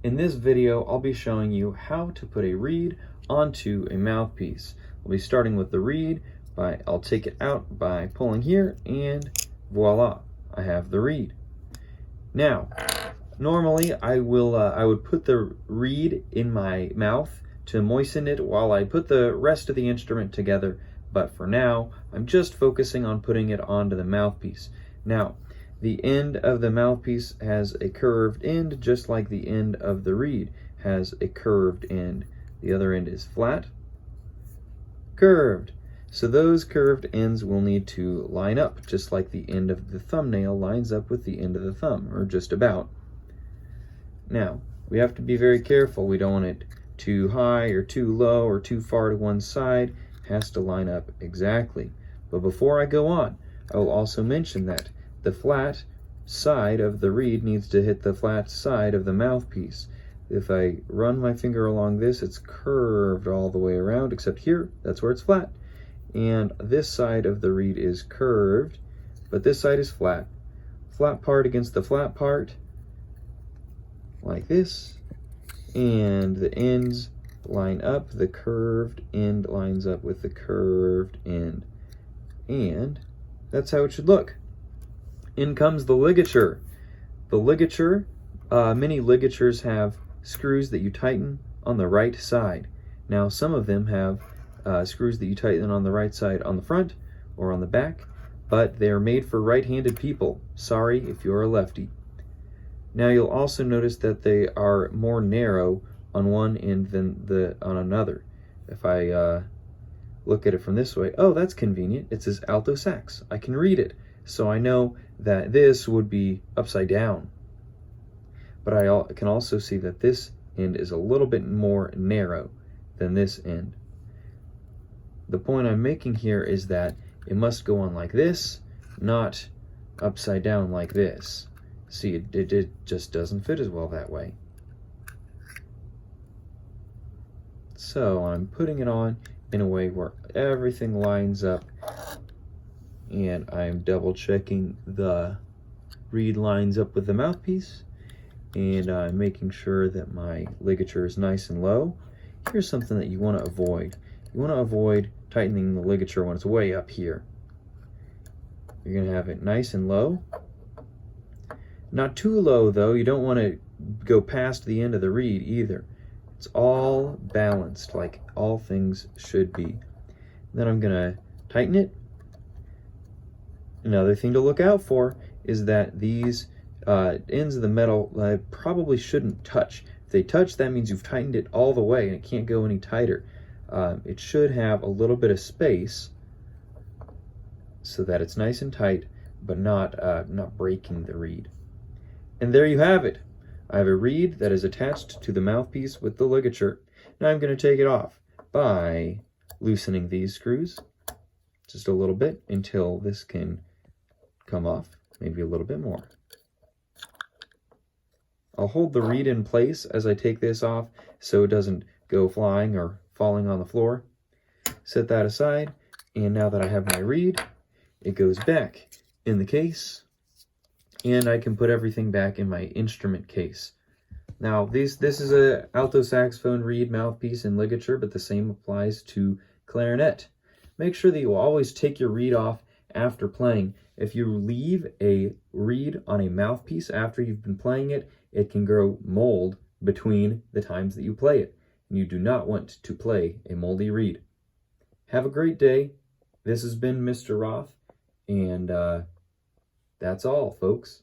In this video, I'll be showing you how to put a reed onto a mouthpiece. We'll be starting with the reed. I'll take it out by pulling here, and voila, I have the reed. Now, normally I would put the reed in my mouth to moisten it while I put the rest of the instrument together, but for now, I'm just focusing on putting it onto the mouthpiece. Now, the end of the mouthpiece has a curved end, just like the end of the reed has a curved end. The other end is flat, curved. So those curved ends will need to line up, just like the end of the thumbnail lines up with the end of the thumb, or just about. Now, we have to be very careful. We don't want it too high or too low or too far to one side. It has to line up exactly. But before I go on, I will also mention that the flat side of the reed needs to hit the flat side of the mouthpiece. If I run my finger along this, it's curved all the way around, except here, that's where it's flat. And this side of the reed is curved, but this side is flat. Flat part against the flat part, like this. And the ends line up, the curved end lines up with the curved end. And that's how it should look. In comes the ligature. The ligature, many ligatures have screws that you tighten on the right side. Now, some of them have screws that you tighten on the right side on the front or on the back, but they are made for right-handed people. Sorry if you're a lefty. Now, you'll also notice that they are more narrow on one end than on another. If I look at it from this way, oh, that's convenient. It says alto sax. I can read it, so I know that this would be upside down. But I can also see that this end is a little bit more narrow than this end. The point I'm making here is that it must go on like this, not upside down like this. See, it just doesn't fit as well that way. So I'm putting it on in a way where everything lines up, and I'm double checking the reed lines up with the mouthpiece, and I'm making sure that my ligature is nice and low. Here's something that you want to avoid. You want to avoid tightening the ligature when it's way up here. You're going to have it nice and low. Not too low though, you don't want to go past the end of the reed either. It's all balanced like all things should be. Then I'm going to tighten it. Another thing to look out for is that these ends of the metal probably shouldn't touch. If they touch, that means you've tightened it all the way and it can't go any tighter. It should have a little bit of space so that it's nice and tight, but not breaking the reed. And there you have it. I have a reed that is attached to the mouthpiece with the ligature. Now I'm going to take it off by loosening these screws just a little bit until this can come off, maybe a little bit more. I'll hold the reed in place as I take this off so it doesn't go flying or falling on the floor. Set that aside, and now that I have my reed, it goes back in the case, and I can put everything back in my instrument case. Now, this is a alto saxophone reed, mouthpiece, and ligature, but the same applies to clarinet. Make sure that you always take your reed off after playing. If you leave a reed on a mouthpiece after you've been playing it, it can grow mold between the times that you play it. And you do not want to play a moldy reed. Have a great day. This has been Mr. Roth, and that's all, folks.